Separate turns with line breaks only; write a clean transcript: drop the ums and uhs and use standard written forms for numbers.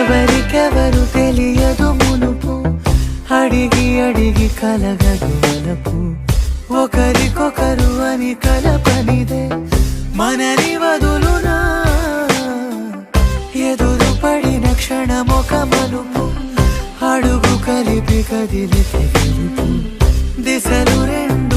ఎవరికెవరు తెలియదు మునుపు, అడిగి అడిగి కలగదు వలపు, ఒకరికొకరు అని కలపనిదే మనని వదులునా. ఎదురు పడిన క్షణమొక మలుపు, అడుగు కలిపి కదిలితే గెలుపు, దిశలు రెండు